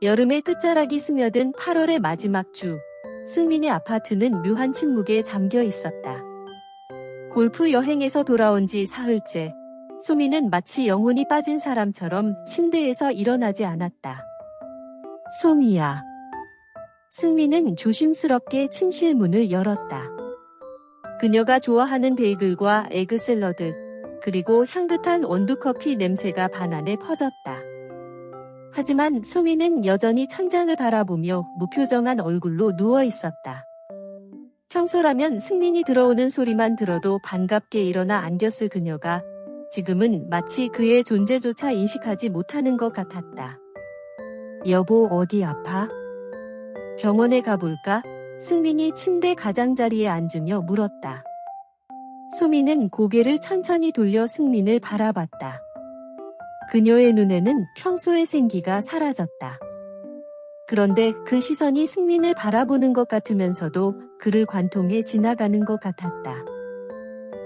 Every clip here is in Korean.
여름의 끝자락이 스며든 8월의 마지막 주, 승민의 아파트는 묘한 침묵에 잠겨 있었다. 골프 여행에서 돌아온 지 사흘째, 소미는 마치 영혼이 빠진 사람처럼 침대에서 일어나지 않았다. 소미야. 승민은 조심스럽게 침실 문을 열었다. 그녀가 좋아하는 베이글과 에그 샐러드, 그리고 향긋한 원두커피 냄새가 방 안에 퍼졌다. 하지만 소미는 여전히 천장을 바라보며 무표정한 얼굴로 누워 있었다. 평소라면 승민이 들어오는 소리만 들어도 반갑게 일어나 안겼을 그녀가 지금은 마치 그의 존재조차 인식하지 못하는 것 같았다. 여보, 어디 아파? 병원에 가볼까? 승민이 침대 가장자리에 앉으며 물었다. 소미는 고개를 천천히 돌려 승민을 바라봤다. 그녀의 눈에는 평소의 생기가 사라졌다. 그런데 그 시선이 승민을 바라보는 것 같으면서도 그를 관통해 지나가는 것 같았다.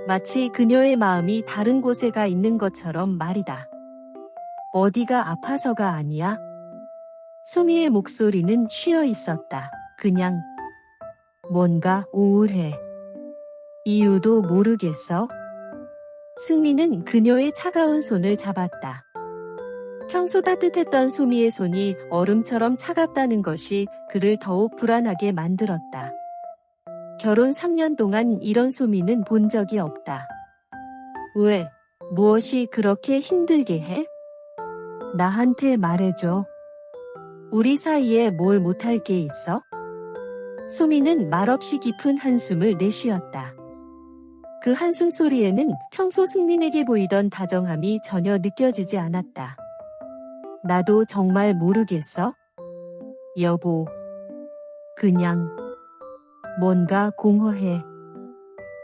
마치 그녀의 마음이 다른 곳에 가 있는 것처럼 말이다. 어디가 아파서가 아니야? 소미의 목소리는 쉬어 있었다. 그냥 뭔가 우울해. 이유도 모르겠어? 승민은 그녀의 차가운 손을 잡았다. 평소 따뜻했던 소미의 손이 얼음처럼 차갑다는 것이 그를 더욱 불안하게 만들었다. 결혼 3년 동안 이런 소미는 본 적이 없다. 왜? 무엇이 그렇게 힘들게 해? 나한테 말해줘. 우리 사이에 뭘 못할 게 있어? 소미는 말없이 깊은 한숨을 내쉬었다. 그 한숨 소리에는 평소 승민에게 보이던 다정함이 전혀 느껴지지 않았다. 나도 정말 모르겠어? 여보. 그냥 뭔가 공허해.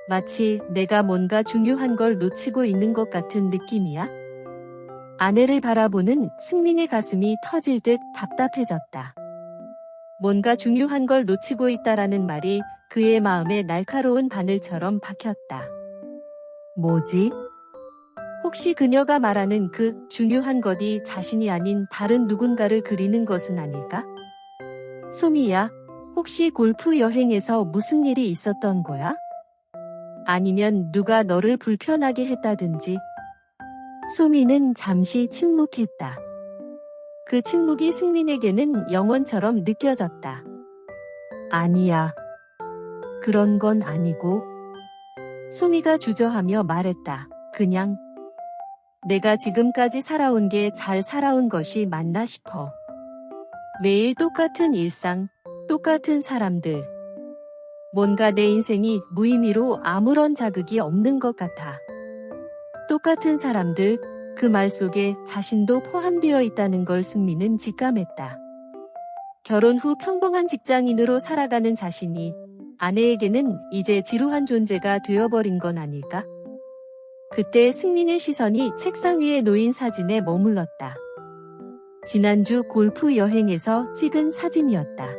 마치 내가 뭔가 중요한 걸 놓치고 있는 것 같은 느낌이야. 아내를 바라보는 승민의 가슴이 터질 듯 답답해졌다. 뭔가 중요한 걸 놓치고 있다라는 말이 그의 마음에 날카로운 바늘처럼 박혔다. 뭐지? 혹시 그녀가 말하는 그 중요한 것이 자신이 아닌 다른 누군가를 그리는 것은 아닐까? 소미야, 혹시 골프 여행에서 무슨 일이 있었던 거야? 아니면 누가 너를 불편하게 했다든지. 소미는 잠시 침묵했다. 그 침묵이 승민에게는 영원처럼 느껴졌다. 아니야. 그런 건 아니고. 소미가 주저하며 말했다. 그냥 내가 지금까지 살아온 게 잘 살아온 것이 맞나 싶어. 매일 똑같은 일상, 똑같은 사람들. 뭔가 내 인생이 무의미로 아무런 자극이 없는 것 같아. 똑같은 사람들, 그 말 속에 자신도 포함되어 있다는 걸 승민은 직감했다. 결혼 후 평범한 직장인으로 살아가는 자신이 아내에게는 이제 지루한 존재가 되어버린 건 아닐까? 그때 승민의 시선이 책상 위에 놓인 사진에 머물렀다. 지난주 골프 여행에서 찍은 사진이었다.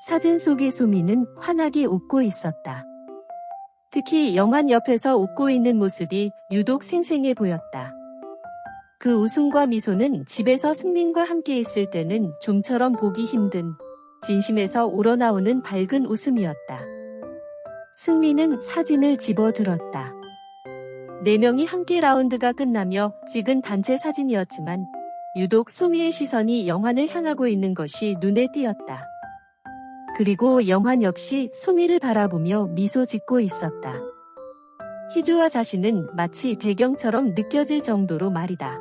사진 속의 소미는 환하게 웃고 있었다. 특히 영환 옆에서 웃고 있는 모습이 유독 생생해 보였다. 그 웃음과 미소는 집에서 승민과 함께 있을 때는 좀처럼 보기 힘든 진심에서 우러나오는 밝은 웃음이었다. 승민은 사진을 집어들었다. 4명이 함께 라운드가 끝나며 찍은 단체 사진이었지만 유독 소미의 시선이 영환을 향하고 있는 것이 눈에 띄었다. 그리고 영환 역시 소미를 바라보며 미소 짓고 있었다. 희주와 자신은 마치 배경처럼 느껴질 정도로 말이다.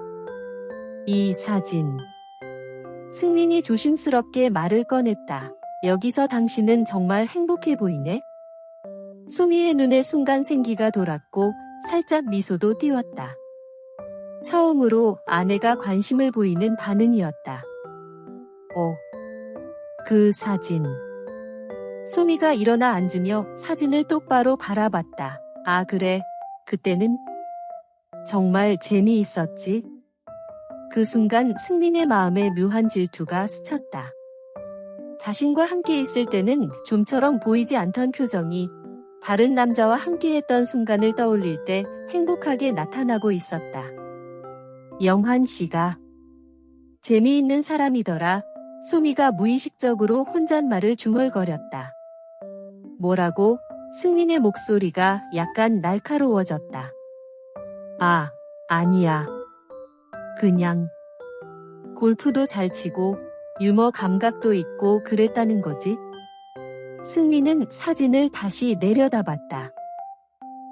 이 사진. 승민이 조심스럽게 말을 꺼냈다. 여기서 당신은 정말 행복해 보이네. 소미의 눈에 순간 생기가 돌았고 살짝 미소도 띄웠다. 처음으로 아내가 관심을 보이는 반응이었다. 그 사진. 소미가 일어나 앉으며 사진을 똑바로 바라봤다. 아, 그래. 그때는 정말 재미있었지. 그 순간 승민의 마음에 묘한 질투가 스쳤다. 자신과 함께 있을 때는 좀처럼 보이지 않던 표정이 다른 남자와 함께했던 순간을 떠올릴 때 행복하게 나타나고 있었다. 영환 씨가 재미있는 사람이더라. 소미가 무의식적으로 혼잣말을 중얼거렸다. 뭐라고? 승민의 목소리가 약간 날카로워졌다. 아, 아니야. 그냥 골프도 잘 치고 유머 감각도 있고 그랬다는 거지. 승민은 사진을 다시 내려다봤다.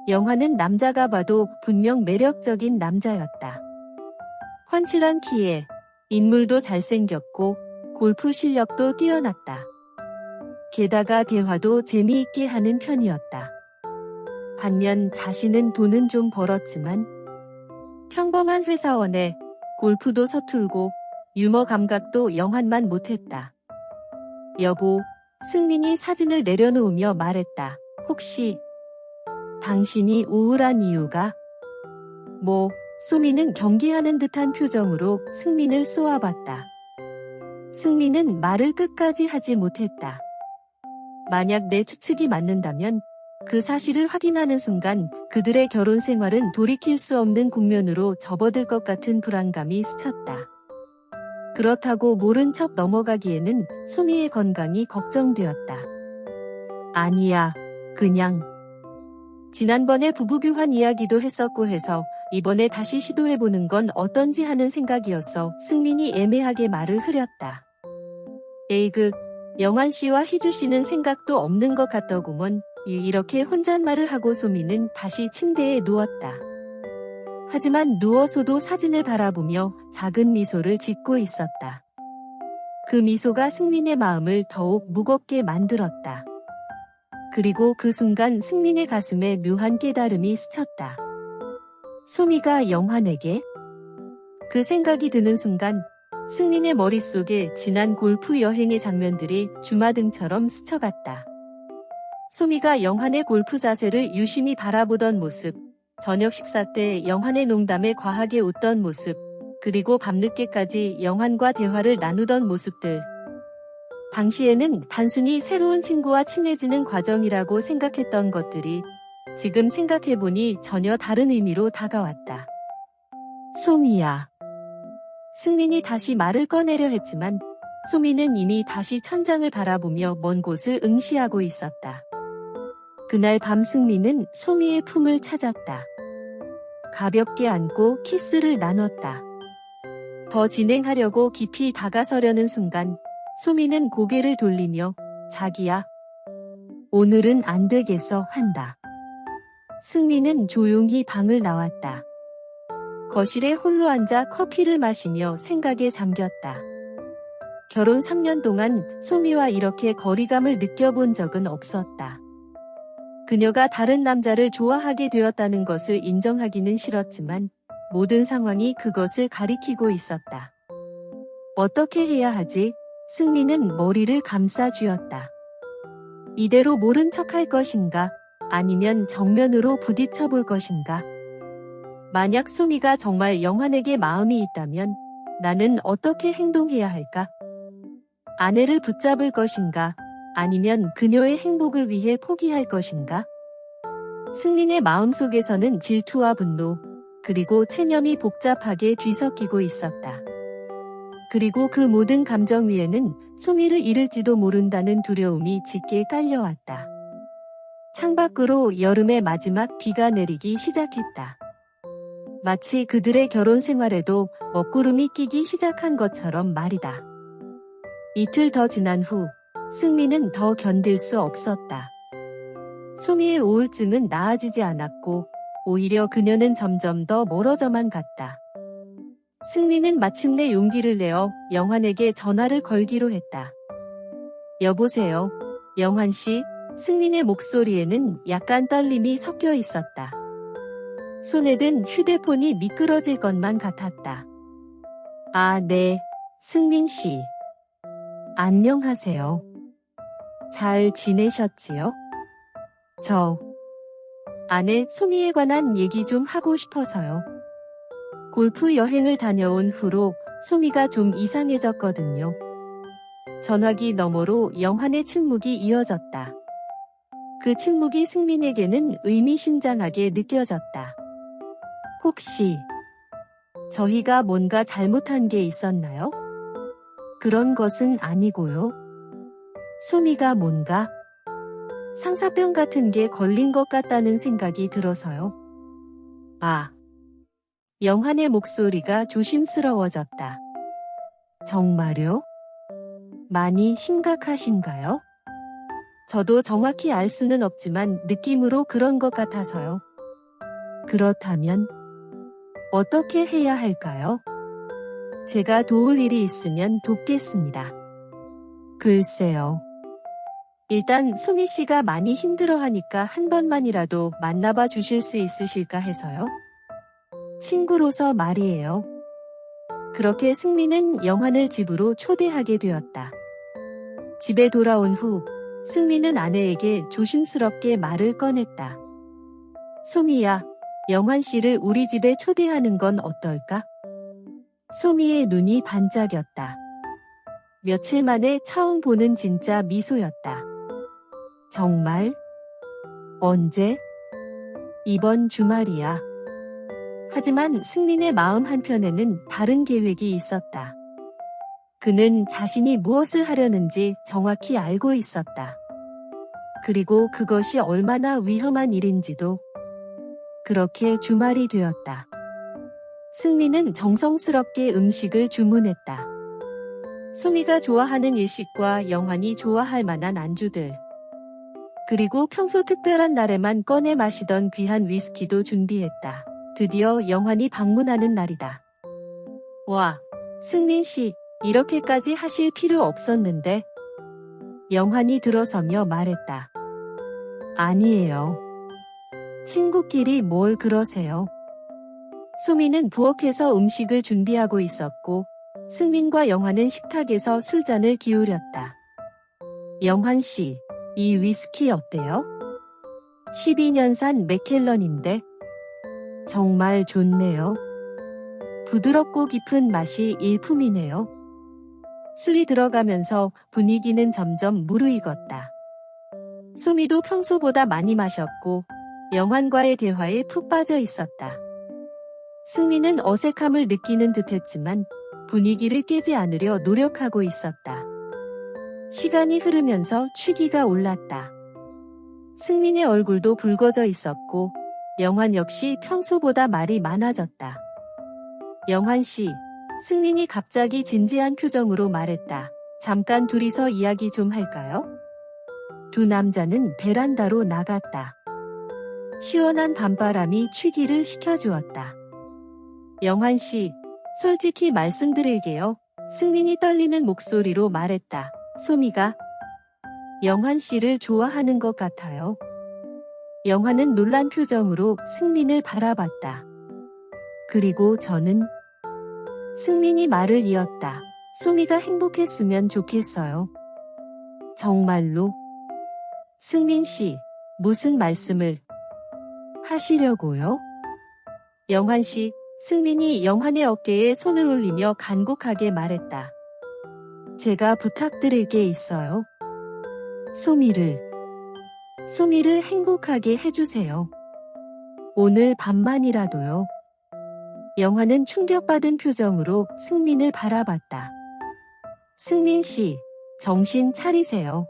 영화는 남자가 봐도 분명 매력적인 남자였다. 훤칠한 키에 인물도 잘생겼고 골프 실력도 뛰어났다. 게다가 대화도 재미있게 하는 편이었다. 반면 자신은 돈은 좀 벌었지만 평범한 회사원에 골프도 서툴고 유머 감각도 영한만 못했다. 여보, 승민이 사진을 내려놓으며 말했다. 혹시 당신이 우울한 이유가? 소미는 경계하는 듯한 표정으로 승민을 쏘아봤다. 승민은 말을 끝까지 하지 못했다. 만약 내 추측이 맞는다면 그 사실을 확인하는 순간 그들의 결혼 생활은 돌이킬 수 없는 국면으로 접어들 것 같은 불안감이 스쳤다. 그렇다고 모른 척 넘어가기에는 소미의 건강이 걱정되었다. 아니야, 그냥 지난번에 부부교환 이야기도 했었고 해서 이번에 다시 시도해보는 건 어떤지 하는 생각이었어. 승민이 애매하게 말을 흐렸다. 에이그, 영환 씨와 희주 씨는 생각도 없는 것 같더구먼. 이렇게 혼잣말을 하고 소미는 다시 침대에 누웠다. 하지만 누워서도 사진을 바라보며 작은 미소를 짓고 있었다. 그 미소가 승민의 마음을 더욱 무겁게 만들었다. 그리고 그 순간 승민의 가슴에 묘한 깨달음이 스쳤다. 소미가 영환에게? 그 생각이 드는 순간 승민의 머릿속에 지난 골프 여행의 장면들이 주마등처럼 스쳐갔다. 소미가 영환의 골프 자세를 유심히 바라보던 모습, 저녁 식사 때 영환의 농담에 과하게 웃던 모습, 그리고 밤늦게까지 영환과 대화를 나누던 모습들. 당시에는 단순히 새로운 친구와 친해지는 과정이라고 생각했던 것들이 지금 생각해보니 전혀 다른 의미로 다가왔다. 소미야. 승민이 다시 말을 꺼내려 했지만 소미는 이미 다시 천장을 바라보며 먼 곳을 응시하고 있었다. 그날 밤 승민은 소미의 품을 찾았다. 가볍게 안고 키스를 나눴다. 더 진행하려고 깊이 다가서려는 순간 소미는 고개를 돌리며 자기야, 오늘은 안 되겠어 한다. 승민은 조용히 방을 나왔다. 거실에 홀로 앉아 커피를 마시며 생각에 잠겼다. 결혼 3년 동안 소미와 이렇게 거리감을 느껴본 적은 없었다. 그녀가 다른 남자를 좋아하게 되었다는 것을 인정하기는 싫었지만 모든 상황이 그것을 가리키고 있었다. 어떻게 해야 하지? 승민은 머리를 감싸 쥐었다. 이대로 모른 척할 것인가? 아니면 정면으로 부딪혀 볼 것인가? 만약 소미가 정말 영환에게 마음이 있다면 나는 어떻게 행동해야 할까? 아내를 붙잡을 것인가? 아니면 그녀의 행복을 위해 포기할 것인가? 승민의 마음속에서는 질투와 분노, 그리고 체념이 복잡하게 뒤섞이고 있었다. 그리고 그 모든 감정 위에는 소미를 잃을지도 모른다는 두려움이 짙게 깔려왔다. 창밖으로 여름의 마지막 비가 내리기 시작했다. 마치 그들의 결혼 생활에도 먹구름이 끼기 시작한 것처럼 말이다. 이틀 더 지난 후 승민은 더 견딜 수 없었다. 소미의 우울증은 나아지지 않았고 오히려 그녀는 점점 더 멀어져만 갔다. 승민은 마침내 용기를 내어 영환에게 전화를 걸기로 했다. 여보세요, 영환 씨. 승민의 목소리에는 약간 떨림이 섞여 있었다. 손에 든 휴대폰이 미끄러질 것만 같았다. 아, 네, 승민 씨. 안녕하세요. 잘 지내셨지요? 저 아내 소미에 관한 얘기 좀 하고 싶어서요. 골프 여행을 다녀온 후로 소미가 좀 이상해졌거든요. 전화기 너머로 영환의 침묵이 이어졌다. 그 침묵이 승민에게는 의미심장하게 느껴졌다. 혹시 저희가 뭔가 잘못한 게 있었나요? 그런 것은 아니고요. 소미가 뭔가 상사병 같은 게 걸린 것 같다는 생각이 들어서요. 아. 영환의 목소리가 조심스러워졌다. 정말요? 많이 심각하신가요? 저도 정확히 알 수는 없지만 느낌으로 그런 것 같아서요. 그렇다면 어떻게 해야 할까요? 제가 도울 일이 있으면 돕겠습니다. 글쎄요. 일단 소미 씨가 많이 힘들어하니까 한 번만이라도 만나봐 주실 수 있으실까 해서요. 친구로서 말이에요. 그렇게 승민은 영환을 집으로 초대하게 되었다. 집에 돌아온 후 승민은 아내에게 조심스럽게 말을 꺼냈다. 소미야, 영환 씨를 우리 집에 초대하는 건 어떨까? 소미의 눈이 반짝였다. 며칠 만에 처음 보는 진짜 미소였다. 정말? 언제? 이번 주말이야. 하지만 승민의 마음 한편에는 다른 계획이 있었다. 그는 자신이 무엇을 하려는지 정확히 알고 있었다. 그리고 그것이 얼마나 위험한 일인지도. 그렇게 주말이 되었다. 승민은 정성스럽게 음식을 주문했다. 소미가 좋아하는 일식과 영환이 좋아할 만한 안주들. 그리고 평소 특별한 날에만 꺼내 마시던 귀한 위스키도 준비했다. 드디어 영환이 방문하는 날이다. 와, 승민 씨, 이렇게까지 하실 필요 없었는데. 영환이 들어서며 말했다. 아니에요. 친구끼리 뭘 그러세요. 소미는 부엌에서 음식을 준비하고 있었고 승민과 영환은 식탁에서 술잔을 기울였다. 영환 씨, 이 위스키 어때요? 12년산 맥켈런인데 정말 좋네요. 부드럽고 깊은 맛이 일품이네요. 술이 들어가면서 분위기는 점점 무르익었다. 소미도 평소보다 많이 마셨고 영환과의 대화에 푹 빠져 있었다. 승민은 어색함을 느끼는 듯했지만 분위기를 깨지 않으려 노력하고 있었다. 시간이 흐르면서 취기가 올랐다. 승민의 얼굴도 붉어져 있었고 영환 역시 평소보다 말이 많아졌다. 영환 씨, 승민이 갑자기 진지한 표정으로 말했다. 잠깐 둘이서 이야기 좀 할까요? 두 남자는 베란다로 나갔다. 시원한 밤바람이 취기를 식혀주었다. 영환 씨, 솔직히 말씀드릴게요. 승민이 떨리는 목소리로 말했다. 소미가 영환 씨를 좋아하는 것 같아요. 영환은 놀란 표정으로 승민을 바라봤다. 그리고 저는 승민이 말을 이었다. 소미가 행복했으면 좋겠어요. 정말로? 승민 씨, 무슨 말씀을 하시려고요? 영환 씨, 승민이 영환의 어깨에 손을 올리며 간곡하게 말했다. 제가 부탁드릴 게 있어요. 소미를 행복하게 해주세요. 오늘 밤만이라도요. 영환은 충격받은 표정으로 승민을 바라봤다. 승민 씨, 정신 차리세요.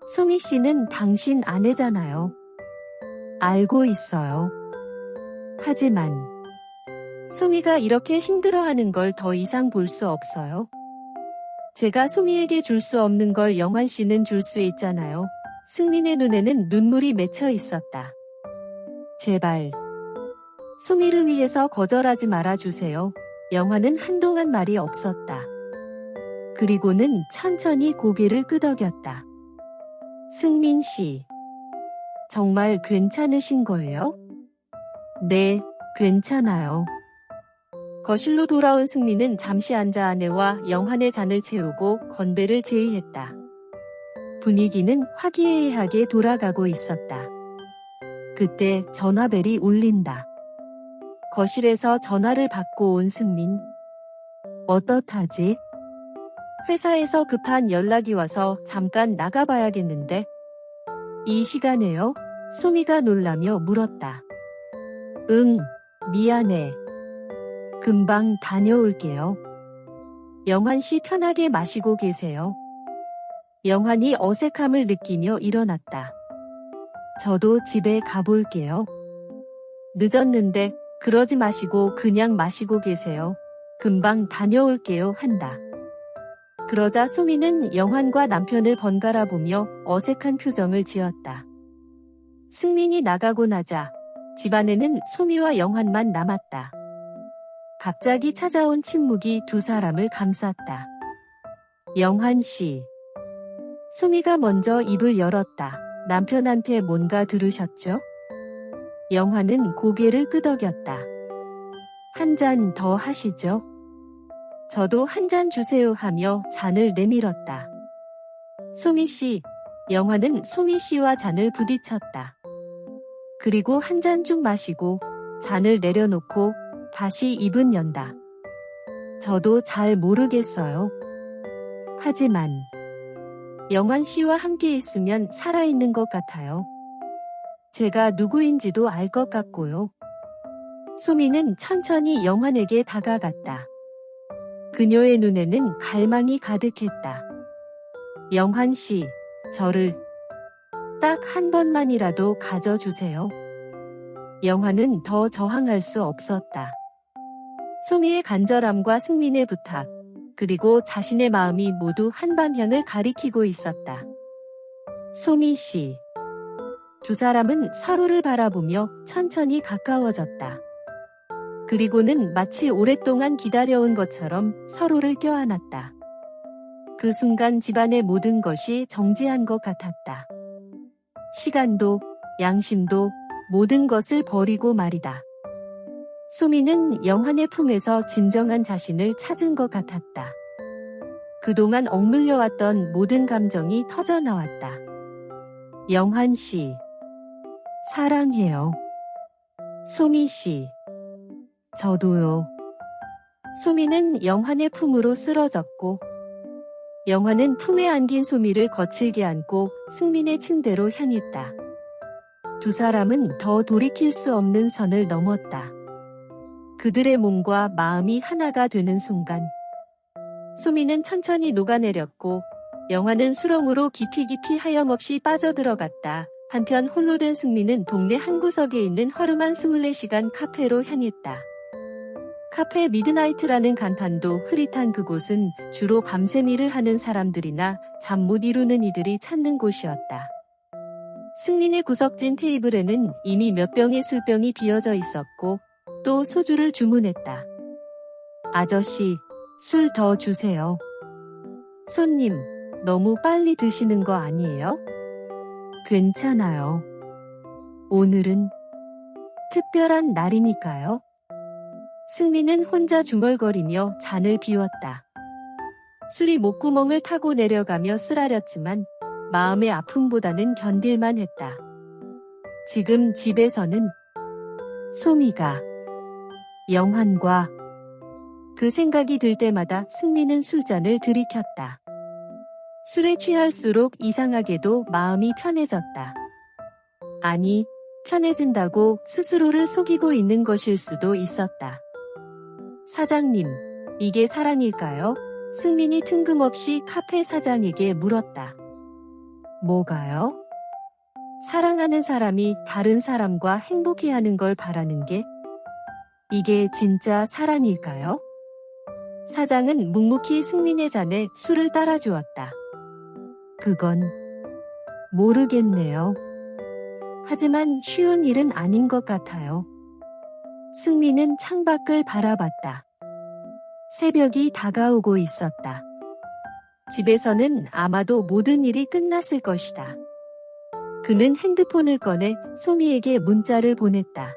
소미 씨는 당신 아내잖아요. 알고 있어요. 하지만 소미가 이렇게 힘들어하는 걸 더 이상 볼 수 없어요. 제가 소미에게 줄 수 없는 걸 영환 씨는 줄 수 있잖아요. 승민의 눈에는 눈물이 맺혀 있었다. 제발 소미를 위해서 거절하지 말아주세요. 영환은 한동안 말이 없었다. 그리고는 천천히 고개를 끄덕였다. 승민 씨, 정말 괜찮으신 거예요? 네, 괜찮아요. 거실로 돌아온 승민은 잠시 앉아 아내와 영환의 잔을 채우고 건배를 제의했다. 분위기는 화기애애하게 돌아가고 있었다. 그때 전화벨이 울린다. 거실에서 전화를 받고 온 승민. 어떻하지? 회사에서 급한 연락이 와서 잠깐 나가봐야겠는데. 이 시간에요? 소미가 놀라며 물었다. 응, 미안해. 금방 다녀올게요. 영환 씨 편하게 마시고 계세요. 영환이 어색함을 느끼며 일어났다. 저도 집에 가볼게요. 늦었는데 그러지 마시고 그냥 마시고 계세요. 금방 다녀올게요 한다. 그러자 소미는 영환과 남편을 번갈아 보며 어색한 표정을 지었다. 승민이 나가고 나자 집안에는 소미와 영환만 남았다. 갑자기 찾아온 침묵이 두 사람을 감쌌다. 영환 씨. 소미가 먼저 입을 열었다. 남편한테 뭔가 들으셨죠? 영환은 고개를 끄덕였다. 한 잔 더 하시죠? 저도 한 잔 주세요 하며 잔을 내밀었다. 소미 씨. 영환은 소미 씨와 잔을 부딪혔다. 그리고 한 잔 쭉 마시고 잔을 내려놓고 다시 입은 연다. 저도 잘 모르겠어요. 하지만 영환 씨와 함께 있으면 살아있는 것 같아요. 제가 누구인지도 알 것 같고요. 소미는 천천히 영환에게 다가갔다. 그녀의 눈에는 갈망이 가득했다. 영환 씨, 저를 딱 한 번만이라도 가져주세요. 영환은 더 저항할 수 없었다. 소미의 간절함과 승민의 부탁, 그리고 자신의 마음이 모두 한 방향을 가리키고 있었다. 소미 씨. 두 사람은 서로를 바라보며 천천히 가까워졌다. 그리고는 마치 오랫동안 기다려온 것처럼 서로를 껴안았다. 그 순간 집안의 모든 것이 정지한 것 같았다. 시간도, 양심도, 모든 것을 버리고 말이다. 소미는 영환의 품에서 진정한 자신을 찾은 것 같았다. 그동안 억눌려왔던 모든 감정이 터져나왔다. 영환 씨. 사랑해요. 소미 씨. 저도요. 소미는 영환의 품으로 쓰러졌고, 영환은 품에 안긴 소미를 거칠게 안고 승민의 침대로 향했다. 두 사람은 더 돌이킬 수 없는 선을 넘었다. 그들의 몸과 마음이 하나가 되는 순간 소미는 천천히 녹아내렸고 영환은 수렁으로 깊이 하염없이 빠져들어갔다. 한편 홀로 된 승민은 동네 한 구석에 있는 허름한 24시간 카페로 향했다. 카페 미드나이트라는 간판도 흐릿한 그곳은 주로 밤샘 일을 하는 사람들이나 잠 못 이루는 이들이 찾는 곳이었다. 승민의 구석진 테이블에는 이미 몇 병의 술병이 비어져 있었고 또 소주를 주문했다. 아저씨, 술 더 주세요. 손님, 너무 빨리 드시는 거 아니에요? 괜찮아요. 오늘은 특별한 날이니까요. 승민은 혼자 중얼거리며 잔을 비웠다. 술이 목구멍을 타고 내려가며 쓰라렸지만 마음의 아픔보다는 견딜만 했다. 지금 집에서는 소미가 영환과 그 생각이 들 때마다 승민은 술잔을 들이켰다. 술에 취할수록 이상하게도 마음이 편해졌다. 아니, 편해진다고 스스로를 속이고 있는 것일 수도 있었다. 사장님, 이게 사랑일까요? 승민이 뜬금없이 카페 사장에게 물었다. 뭐가요? 사랑하는 사람이 다른 사람과 행복해하는 걸 바라는 게 이게 진짜 사랑일까요? 사장은 묵묵히 승민의 잔에 술을 따라주었다. 그건 모르겠네요. 하지만 쉬운 일은 아닌 것 같아요. 승민은 창밖을 바라봤다. 새벽이 다가오고 있었다. 집에서는 아마도 모든 일이 끝났을 것이다. 그는 핸드폰을 꺼내 소미에게 문자를 보냈다.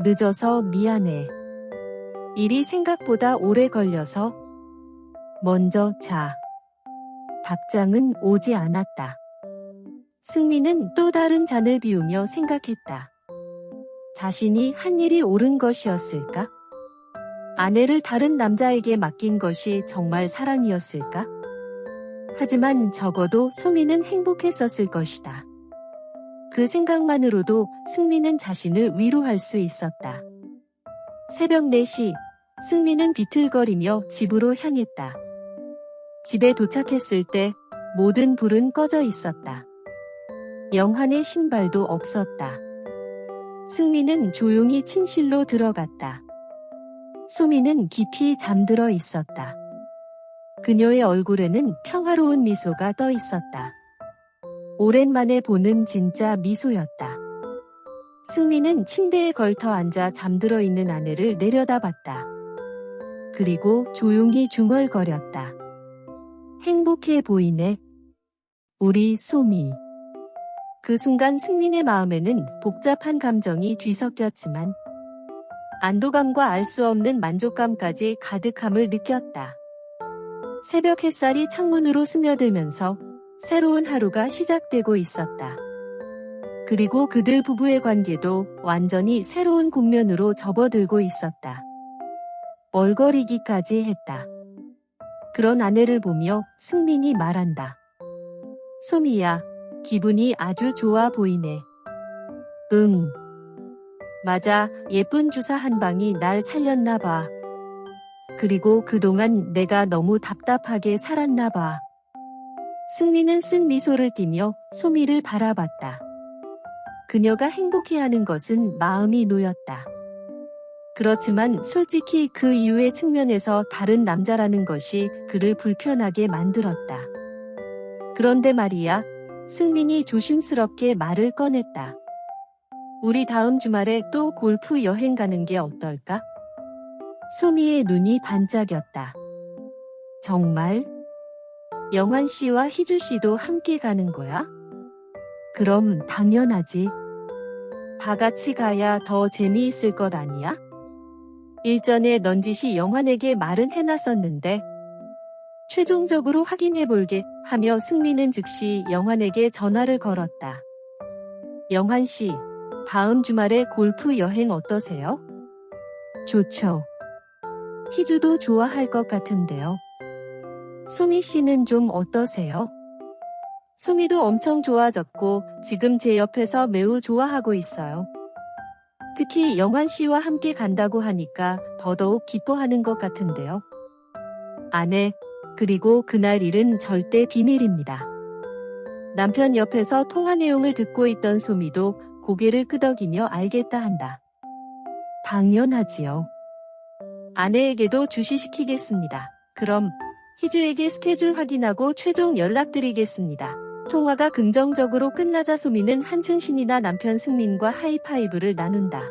늦어서 미안해. 일이 생각보다 오래 걸려서 먼저 자. 답장은 오지 않았다. 승민은 또 다른 잔을 비우며 생각했다. 자신이 한 일이 옳은 것이었을까? 아내를 다른 남자에게 맡긴 것이 정말 사랑이었을까? 하지만 적어도 소미는 행복했었을 것이다. 그 생각만으로도 승민은 자신을 위로할 수 있었다. 새벽 4시, 승민은 비틀거리며 집으로 향했다. 집에 도착했을 때 모든 불은 꺼져 있었다. 영환의 신발도 없었다. 승민은 조용히 침실로 들어갔다. 소미는 깊이 잠들어 있었다. 그녀의 얼굴에는 평화로운 미소가 떠 있었다. 오랜만에 보는 진짜 미소였다. 승민은 침대에 걸터 앉아 잠들어 있는 아내를 내려다봤다. 그리고 조용히 중얼거렸다. 행복해 보이네. 우리 소미. 그 순간 승민의 마음에는 복잡한 감정이 뒤섞였지만 안도감과 알 수 없는 만족감까지 가득함을 느꼈다. 새벽 햇살이 창문으로 스며들면서 새로운 하루가 시작되고 있었다. 그리고 그들 부부의 관계도 완전히 새로운 국면으로 접어들고 있었다. 얼거리기까지 했다. 그런 아내를 보며 승민이 말한다. 소미야, 기분이 아주 좋아 보이네. 응. 맞아, 예쁜 주사 한 방이 날 살렸나 봐. 그리고 그동안 내가 너무 답답하게 살았나 봐. 승민은 쓴 미소를 띠며 소미를 바라봤다. 그녀가 행복해하는 것은 마음이 놓였다. 그렇지만 솔직히 그 이유의 측면에서 다른 남자라는 것이 그를 불편하게 만들었다. 그런데 말이야, 승민이 조심스럽게 말을 꺼냈다. 우리 다음 주말에 또 골프 여행 가는 게 어떨까? 소미의 눈이 반짝였다. 정말? 영환 씨와 희주 씨도 함께 가는 거야? 그럼 당연하지. 다 같이 가야 더 재미있을 것 아니야? 일전에 넌지시 영환에게 말은 해놨었는데 최종적으로 확인해볼게 하며 승민은 즉시 영환에게 전화를 걸었다. 영환 씨, 다음 주말에 골프 여행 어떠세요? 좋죠. 희주도 좋아할 것 같은데요. 소미 씨는 좀 어떠세요? 소미도 엄청 좋아졌고 지금 제 옆에서 매우 좋아하고 있어요. 특히 영환 씨와 함께 간다고 하니까 더더욱 기뻐하는 것 같은데요. 아내, 그리고 그날 일은 절대 비밀입니다. 남편 옆에서 통화 내용을 듣고 있던 소미도 고개를 끄덕이며 알겠다 한다. 당연하지요. 아내에게도 주시시키겠습니다. 그럼 희주에게 스케줄 확인하고 최종 연락드리겠습니다. 통화가 긍정적으로 끝나자 소미는 한층 신이 나 남편 승민과 하이파이브를 나눈다.